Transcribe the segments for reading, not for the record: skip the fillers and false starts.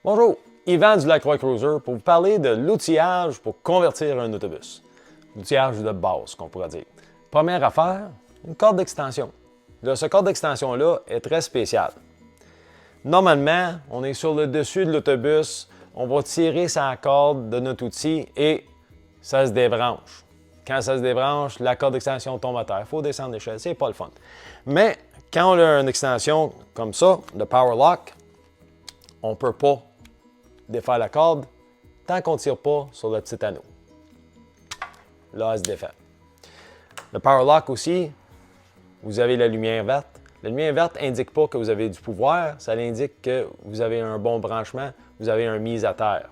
Bonjour, Yvan du Lacroix Cruiser pour vous parler de l'outillage pour convertir un autobus. L'outillage de base, qu'on pourrait dire. Première affaire, une corde d'extension. Ce corde d'extension-là est très spécial. Normalement, on est sur le dessus de l'autobus, on va tirer sa corde de notre outil et ça se débranche. Quand ça se débranche, la corde d'extension tombe à terre. Il faut descendre l'échelle, c'est pas le fun. Mais quand on a une extension comme ça, le Power Lock, on ne peut pas défaire la corde tant qu'on ne tire pas sur le petit anneau. Là, elle se défait. Le Power Lock aussi, vous avez la lumière verte. La lumière verte n'indique pas que vous avez du pouvoir, ça indique que vous avez un bon branchement, vous avez un mise à terre.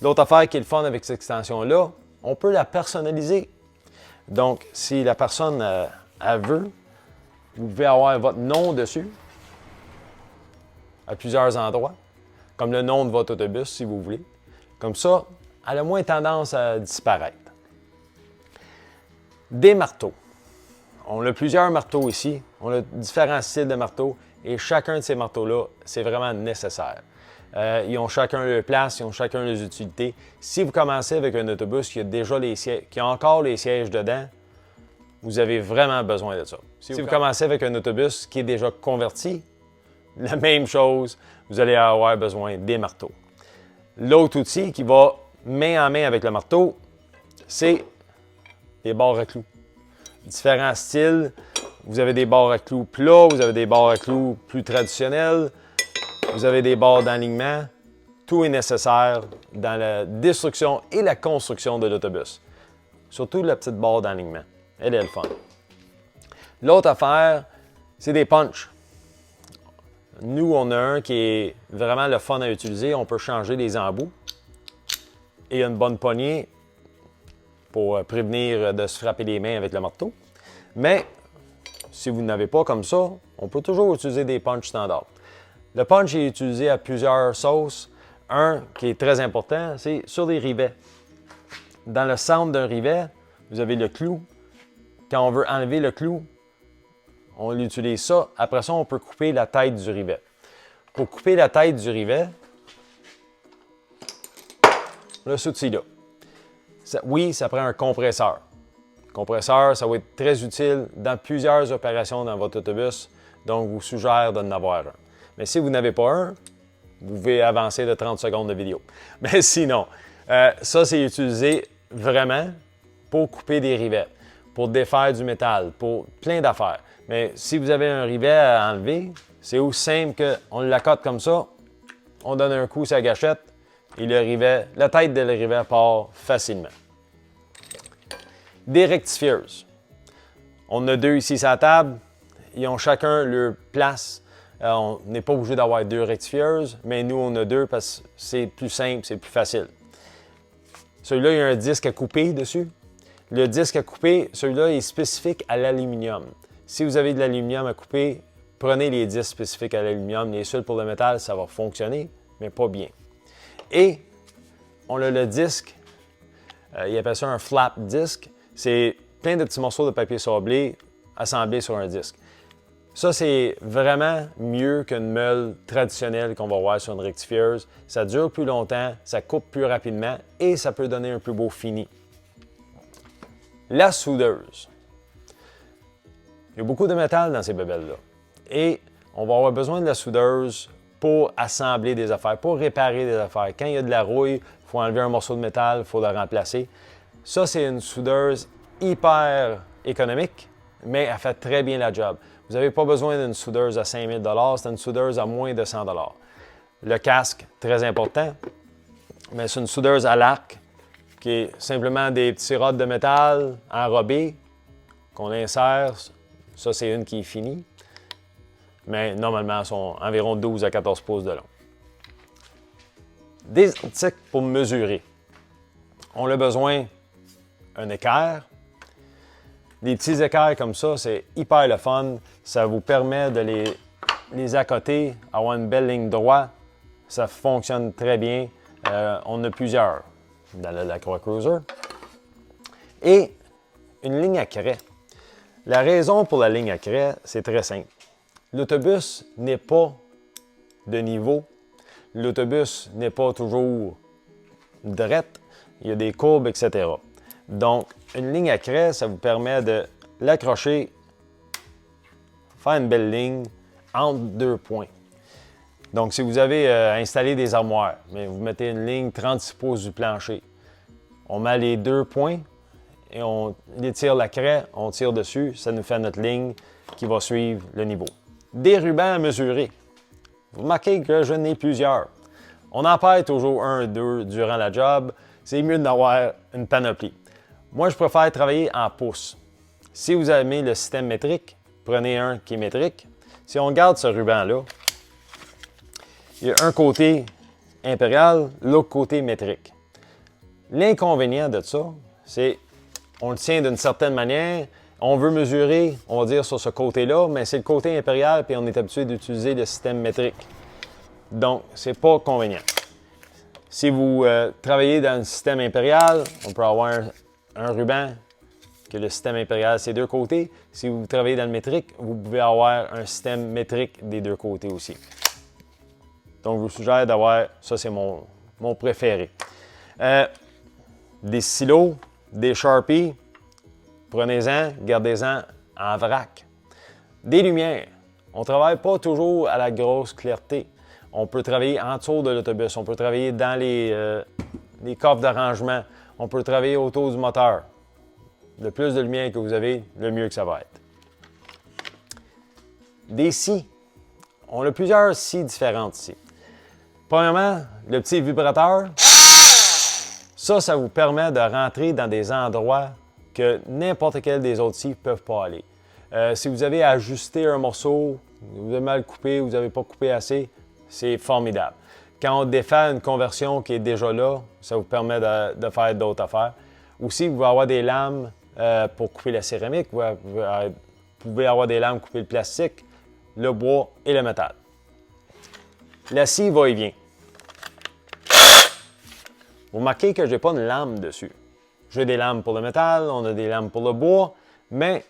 L'autre affaire qui est le fun avec cette extension-là, on peut la personnaliser. Donc, si la personne elle veut, vous pouvez avoir votre nom dessus à plusieurs endroits, comme le nom de votre autobus si vous voulez. Comme ça, elle a moins tendance à disparaître. Des marteaux. On a plusieurs marteaux ici. On a différents styles de marteaux et chacun de ces marteaux-là, c'est vraiment nécessaire. Ils ont chacun leur place, ils ont chacun leurs utilités. Si vous commencez avec un autobus qui a déjà les sièges, qui a encore les sièges dedans, vous avez vraiment besoin de ça. Si vous commencez avec un autobus qui est déjà converti, la même chose, vous allez avoir besoin des marteaux. L'autre outil qui va main en main avec le marteau, c'est les barres à clous. Différents styles. Vous avez des barres à clous plats, vous avez des barres à clous plus traditionnelles, vous avez des barres d'alignement. Tout est nécessaire dans la destruction et la construction de l'autobus. Surtout la petite barre d'alignement. Elle est le fun. L'autre affaire, c'est des punches. Nous, on a un qui est vraiment le fun à utiliser. On peut changer les embouts. Et une bonne poignée pour prévenir de se frapper les mains avec le marteau. Mais si vous n'avez pas comme ça, on peut toujours utiliser des punches standards. Le punch est utilisé à plusieurs sauces. Un qui est très important, c'est sur les rivets. Dans le centre d'un rivet, vous avez le clou. Quand on veut enlever le clou, on utilise ça. Après ça, on peut couper la tête du rivet. Pour couper la tête du rivet, là, cet outil-là. Oui, ça prend un compresseur. Le compresseur, ça va être très utile dans plusieurs opérations dans votre autobus, donc je vous suggère d'en avoir un. Mais si vous n'avez pas un, vous pouvez avancer de 30 secondes de vidéo. Mais sinon, ça, c'est utilisé vraiment pour couper des rivets, pour défaire du métal, pour plein d'affaires. Mais si vous avez un rivet à enlever, c'est aussi simple qu'on l'accote comme ça, on donne un coup sur la gâchette et le rivet, la tête de le rivet part facilement. Des rectifieuses. On a deux ici sur la table. Ils ont chacun leur place. On n'est pas obligé d'avoir deux rectifieuses, mais nous, on a deux parce que c'est plus simple, c'est plus facile. Celui-là, il y a un disque à couper dessus. Le disque à couper, celui-là est spécifique à l'aluminium. Si vous avez de l'aluminium à couper, prenez les disques spécifiques à l'aluminium. Les seuls pour le métal, ça va fonctionner, mais pas bien. Et on a le disque, il appelle ça un flap disc. C'est plein de petits morceaux de papier sablé assemblés sur un disque. Ça, c'est vraiment mieux qu'une meule traditionnelle qu'on va voir sur une rectifieuse. Ça dure plus longtemps, ça coupe plus rapidement et ça peut donner un plus beau fini. La soudeuse. Il y a beaucoup de métal dans ces bébelles-là. Et on va avoir besoin de la soudeuse pour assembler des affaires, pour réparer des affaires. Quand il y a de la rouille, il faut enlever un morceau de métal, il faut le remplacer. Ça, c'est une soudeuse hyper économique, mais elle fait très bien la job. Vous n'avez pas besoin d'une soudeuse à 5 000 $, c'est une soudeuse à moins de 100 $. Le casque, très important, mais c'est une soudeuse à l'arc qui est simplement des petits rods de métal enrobés qu'on insère. Ça, c'est une qui est finie, mais normalement, elles sont environ 12 à 14 pouces de long. Des optiques pour mesurer. On a besoin d'un équerre. Des petits équerres comme ça, c'est hyper le fun. Ça vous permet de les accoter, avoir une belle ligne droite. Ça fonctionne très bien. On a plusieurs dans le Lacroix Cruiser. Et une ligne à craie. La raison pour la ligne à craie, c'est très simple. L'autobus n'est pas de niveau. l'autobus n'est pas toujours droite, il y a des courbes, etc. Donc, une ligne à craie, ça vous permet de l'accrocher, faire une belle ligne entre deux points. Donc, si vous avez installé des armoires, mais vous mettez une ligne 36 pouces du plancher, on met les deux points et on étire la craie, on tire dessus, ça nous fait notre ligne qui va suivre le niveau. Des rubans à mesurer. Vous remarquez que je n'ai plusieurs. On en perd toujours un, deux durant la job. C'est mieux d'avoir une panoplie. Moi, je préfère travailler en pouces. Si vous aimez le système métrique, prenez un qui est métrique. Si on garde ce ruban-là, il y a un côté impérial, l'autre côté métrique. L'inconvénient de ça, c'est on le tient d'une certaine manière, on veut mesurer, on va dire, sur ce côté-là, mais c'est le côté impérial, puis on est habitué d'utiliser le système métrique. Donc, c'est pas convenient. Si vous travaillez dans le système impérial, on peut avoir un ruban que le système impérial, c'est deux côtés. Si vous travaillez dans le métrique, vous pouvez avoir un système métrique des deux côtés aussi. Donc, je vous suggère d'avoir, ça c'est mon préféré. Des stylos, des Sharpies, prenez-en, gardez-en en vrac. Des lumières. On ne travaille pas toujours à la grosse clarté. On peut travailler en dessous de l'autobus, on peut travailler dans les coffres d'arrangement, on peut travailler autour du moteur. Le plus de lumière que vous avez, le mieux que ça va être. Des scies. On a plusieurs scies différentes ici. Premièrement, le petit vibrateur. Ça vous permet de rentrer dans des endroits que n'importe quel des autres scies ne peuvent pas aller. Si vous avez ajusté un morceau, vous avez mal coupé, vous n'avez pas coupé assez, c'est formidable. Quand on défait une conversion qui est déjà là, ça vous permet de faire d'autres affaires. Aussi, vous pouvez avoir des lames pour couper la céramique, vous pouvez avoir des lames pour couper le plastique, le bois et le métal. La scie va et vient. Vous remarquez que je n'ai pas une lame dessus. J'ai des lames pour le métal, on a des lames pour le bois, mais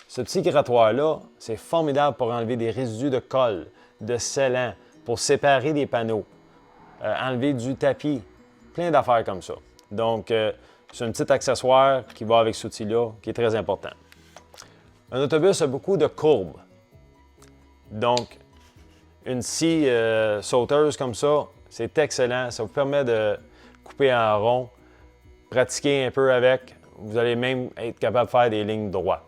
ce petit grattoir-là, c'est formidable pour enlever des résidus de colle, de scellant, pour séparer des panneaux, enlever du tapis, plein d'affaires comme ça. Donc, c'est un petit accessoire qui va avec cet outil-là, qui est très important. Un autobus a beaucoup de courbes. Donc, une scie sauteuse comme ça, c'est excellent. Ça vous permet de couper en rond, pratiquer un peu avec. Vous allez même être capable de faire des lignes droites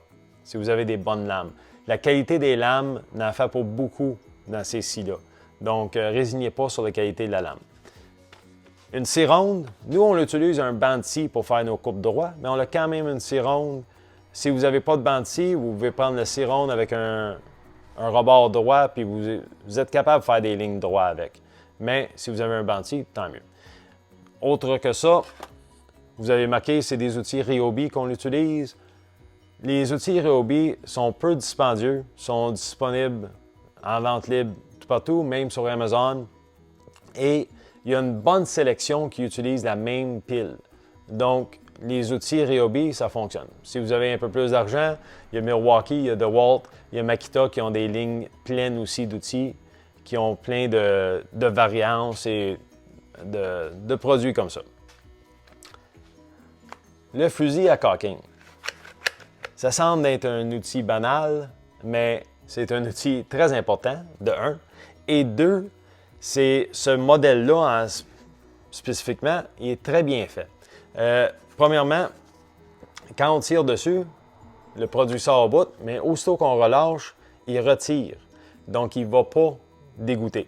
si vous avez des bonnes lames. La qualité des lames n'en fait pas beaucoup dans ces scies-là. Donc, résignez pas sur la qualité de la lame. Une scie ronde, nous, on utilise un banc de scie pour faire nos coupes droits, mais on a quand même une scie ronde. Si vous n'avez pas de banc de scie, vous pouvez prendre la scie ronde avec un rebord droit, puis vous êtes capable de faire des lignes droites avec. Mais si vous avez un banc de scie, tant mieux. Autre que ça, vous avez marqué, c'est des outils Ryobi qu'on utilise. Les outils Ryobi sont peu dispendieux, sont disponibles en vente libre tout partout, même sur Amazon. Et il y a une bonne sélection qui utilise la même pile. Donc, les outils Ryobi, ça fonctionne. Si vous avez un peu plus d'argent, il y a Milwaukee, il y a DeWalt, il y a Makita qui ont des lignes pleines aussi d'outils, qui ont plein de variances et de produits comme ça. Le fusil à caulking. Ça semble être un outil banal, mais c'est un outil très important, de un. Et deux, c'est ce modèle-là spécifiquement, il est très bien fait. Premièrement, quand on tire dessus, le produit sort au bout, mais aussitôt qu'on relâche, il retire. Donc, il ne va pas dégoûter.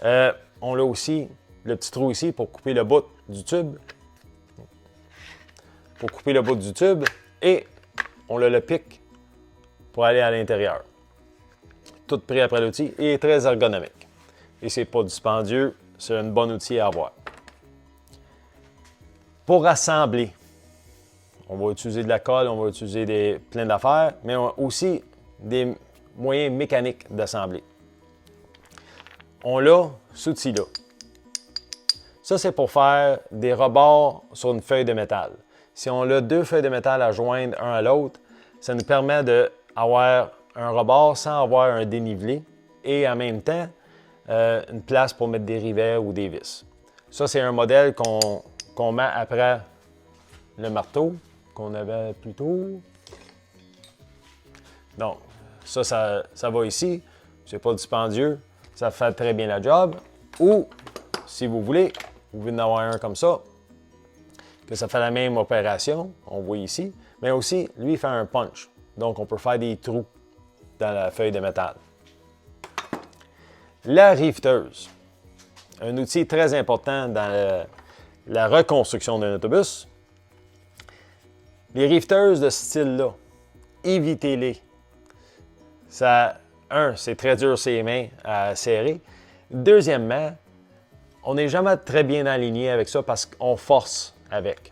On a aussi le petit trou ici pour couper le bout du tube. Pour couper le bout du tube. Et on a le pic pour aller à l'intérieur. Tout pris après l'outil et très ergonomique. Et c'est pas dispendieux, c'est un bon outil à avoir. Pour assembler, on va utiliser de la colle, on va utiliser plein d'affaires, mais on a aussi des moyens mécaniques d'assembler. On a cet outil-là. Ça, c'est pour faire des rebords sur une feuille de métal. Si on a deux feuilles de métal à joindre un à l'autre, ça nous permet d'avoir un rebord sans avoir un dénivelé et en même temps une place pour mettre des rivets ou des vis. Ça, c'est un modèle qu'on met après le marteau qu'on avait plus tôt. Donc, ça va ici. C'est pas dispendieux. Ça fait très bien la job. Ou, si vous voulez, vous pouvez en avoir un comme ça, que ça fait la même opération. On voit ici. Mais aussi, lui, il fait un punch. Donc, on peut faire des trous dans la feuille de métal. La riveteuse. Un outil très important dans la reconstruction d'un autobus. Les riveteuses de ce style-là, évitez-les. Ça, c'est très dur sur les mains à serrer. Deuxièmement, on n'est jamais très bien aligné avec ça parce qu'on force avec.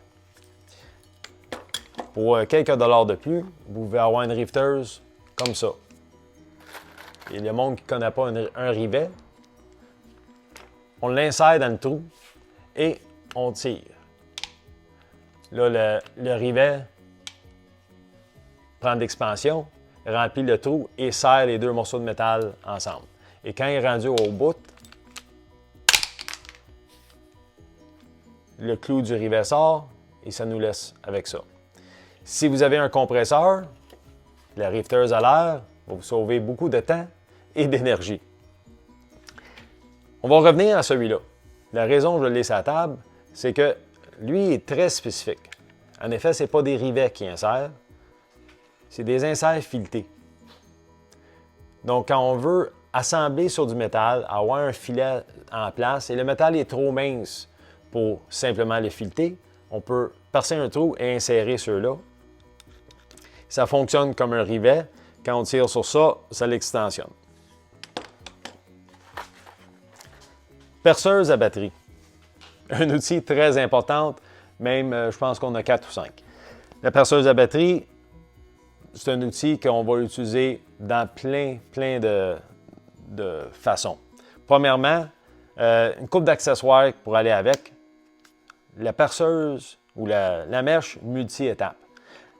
Pour quelques dollars de plus, vous pouvez avoir une riveteuse comme ça. Et le monde qui ne connaît pas un rivet, on l'insère dans le trou et on tire. Là, le rivet prend de l'expansion, remplit le trou et serre les deux morceaux de métal ensemble. Et quand il est rendu au bout, le clou du rivet sort et ça nous laisse avec ça. Si vous avez un compresseur, la riveteuse à l'air va vous sauver beaucoup de temps et d'énergie. On va revenir à celui-là. La raison que je l'ai sur la table, c'est que lui est très spécifique. En effet, ce n'est pas des rivets qui insèrent, c'est des inserts filetés. Donc, quand on veut assembler sur du métal, avoir un filet en place, et le métal est trop mince pour simplement le fileter, on peut percer un trou et insérer ceux-là. Ça fonctionne comme un rivet. Quand on tire sur ça, ça l'extensionne. Perceuse à batterie. Un outil très important, même je pense qu'on a 4 ou 5. La perceuse à batterie, c'est un outil qu'on va utiliser dans plein de façons. Premièrement, une coupe d'accessoires pour aller avec. La perceuse ou la mèche multi-étape.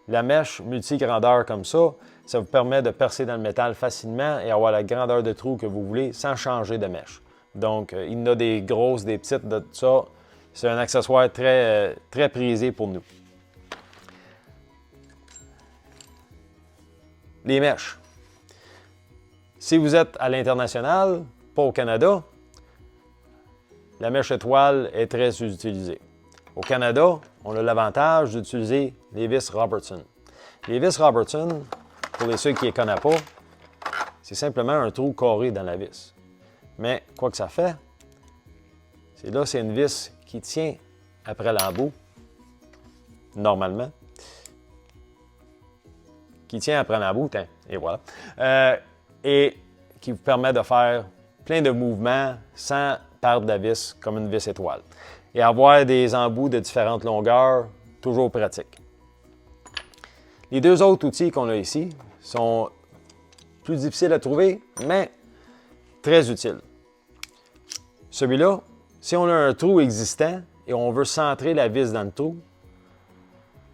La mèche multi-grandeur comme ça vous permet de percer dans le métal facilement et avoir la grandeur de trou que vous voulez sans changer de mèche. Donc, il y en a des grosses, des petites, de tout ça. C'est un accessoire très prisé pour nous. Les mèches. Si vous êtes à l'international, pas au Canada, la mèche étoile est très utilisée. Au Canada, on a l'avantage d'utiliser les vis Robertson. Les vis Robertson, pour ceux qui ne les connaissent pas, c'est simplement un trou carré dans la vis. Mais quoi que ça fait, c'est une vis qui tient après l'embout, normalement. Qui tient après l'embout, et voilà. Et qui vous permet de faire plein de mouvements sans perdre la vis comme une vis étoile. Et avoir des embouts de différentes longueurs, toujours pratique. Les deux autres outils qu'on a ici sont plus difficiles à trouver, mais très utiles. Celui-là, si on a un trou existant et on veut centrer la vis dans le trou,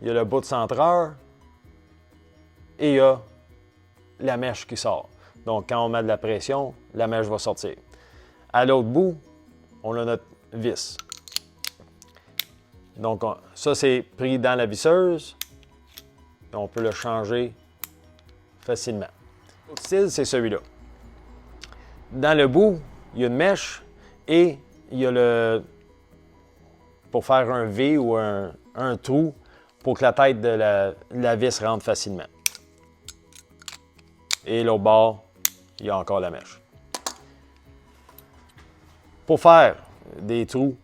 il y a le bout de centreur et il y a la mèche qui sort. Donc, quand on met de la pression, la mèche va sortir. À l'autre bout, on a notre vis. Donc, ça, c'est pris dans la visseuse. On peut le changer facilement. L'autre style, c'est celui-là. Dans le bout, il y a une mèche et il y a pour faire un V ou un trou pour que la tête de la vis rentre facilement. Et l'autre bord, il y a encore la mèche. Pour faire des trous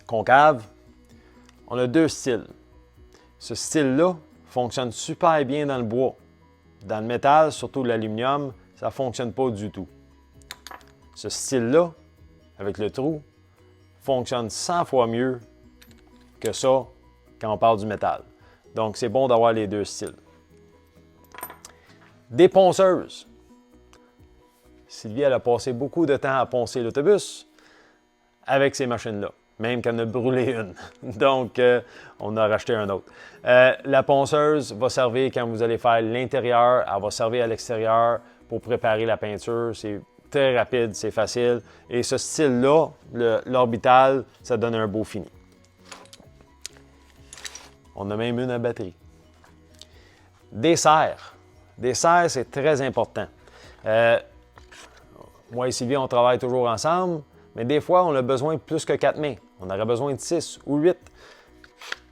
concaves, on a deux styles. Ce style-là fonctionne super bien dans le bois. Dans le métal, surtout l'aluminium, ça ne fonctionne pas du tout. Ce style-là, avec le trou, fonctionne 100 fois mieux que ça quand on parle du métal. Donc, c'est bon d'avoir les deux styles. Des ponceuses. Sylvie, elle a passé beaucoup de temps à poncer l'autobus avec ces machines-là, même qu'elle en a brûlé une. Donc, on a racheté un autre. La ponceuse va servir quand vous allez faire l'intérieur, elle va servir à l'extérieur pour préparer la peinture. C'est très rapide, c'est facile. Et ce style-là, l'orbital, ça donne un beau fini. On a même une à batterie. Des serres. Des serres, c'est très important. Moi et Sylvie, on travaille toujours ensemble, mais des fois, on a besoin de plus que 4 mains. On aurait besoin de 6 ou 8.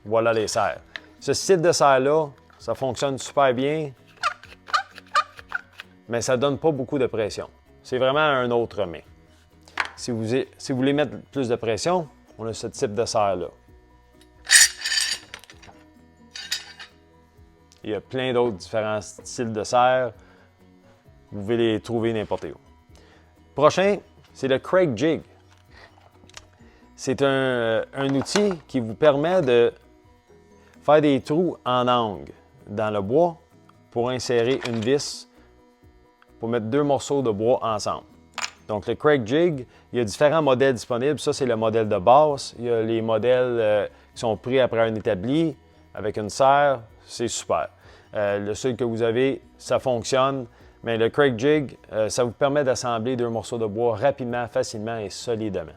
Voilà les serres. Ce style de serre-là, ça fonctionne super bien, mais ça ne donne pas beaucoup de pression. C'est vraiment un autre main. Si vous voulez mettre plus de pression, on a ce type de serre-là. Il y a plein d'autres différents styles de serre. Vous pouvez les trouver n'importe où. Prochain, c'est le Craig Jig. C'est un outil qui vous permet de faire des trous en angle dans le bois pour insérer une vis pour mettre 2 morceaux de bois ensemble. Donc le Craig Jig, il y a différents modèles disponibles. Ça, c'est le modèle de base. Il y a les modèles qui sont pris après un établi avec une serre. C'est super. Le seul que vous avez, ça fonctionne. Mais le Craig Jig, ça vous permet d'assembler 2 morceaux de bois rapidement, facilement et solidement,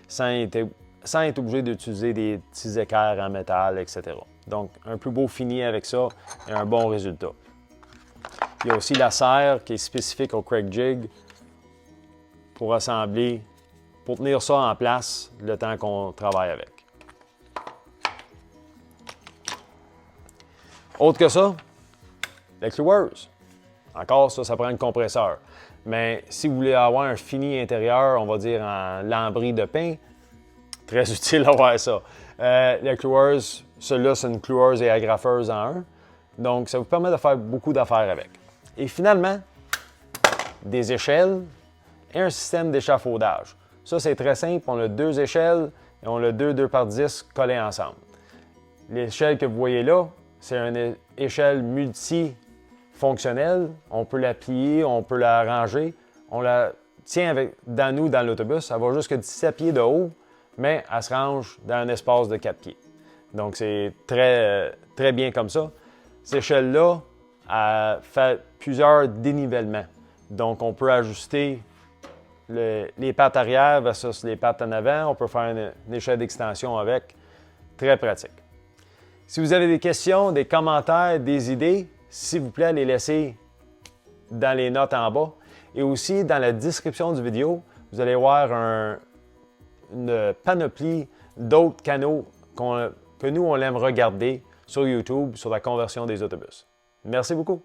sans être obligé d'utiliser des petits équerres en métal, etc. Donc, un plus beau fini avec ça et un bon résultat. Il y a aussi la serre qui est spécifique au Craig Jig pour assembler, pour tenir ça en place le temps qu'on travaille avec. Autre que ça, les cloueuses. Encore, ça prend un compresseur. Mais si vous voulez avoir un fini intérieur, on va dire en lambris de pain, très utile d'avoir ça. Les cloueuses, celle-là, c'est une cloueuse et agrafeuse en un. Donc, ça vous permet de faire beaucoup d'affaires avec. Et finalement, des échelles et un système d'échafaudage. Ça, c'est très simple. On a 2 échelles et on a 2 2x10 collés ensemble. L'échelle que vous voyez là, c'est une échelle multifonctionnelle. On peut la plier, on peut la ranger. On la tient dans l'autobus. Elle va jusqu'à 17 pieds de haut, mais elle se range dans un espace de 4 pieds. Donc, c'est très, très bien comme ça. Cette échelle-là, elle fait plusieurs dénivellements. Donc, on peut ajuster les pattes arrière versus les pattes en avant. On peut faire une échelle d'extension avec. Très pratique. Si vous avez des questions, des commentaires, des idées, s'il vous plaît, les laissez dans les notes en bas. Et aussi, dans la description du vidéo, vous allez voir une panoplie d'autres canaux que nous, on aime regarder sur YouTube sur la conversion des autobus. Merci beaucoup.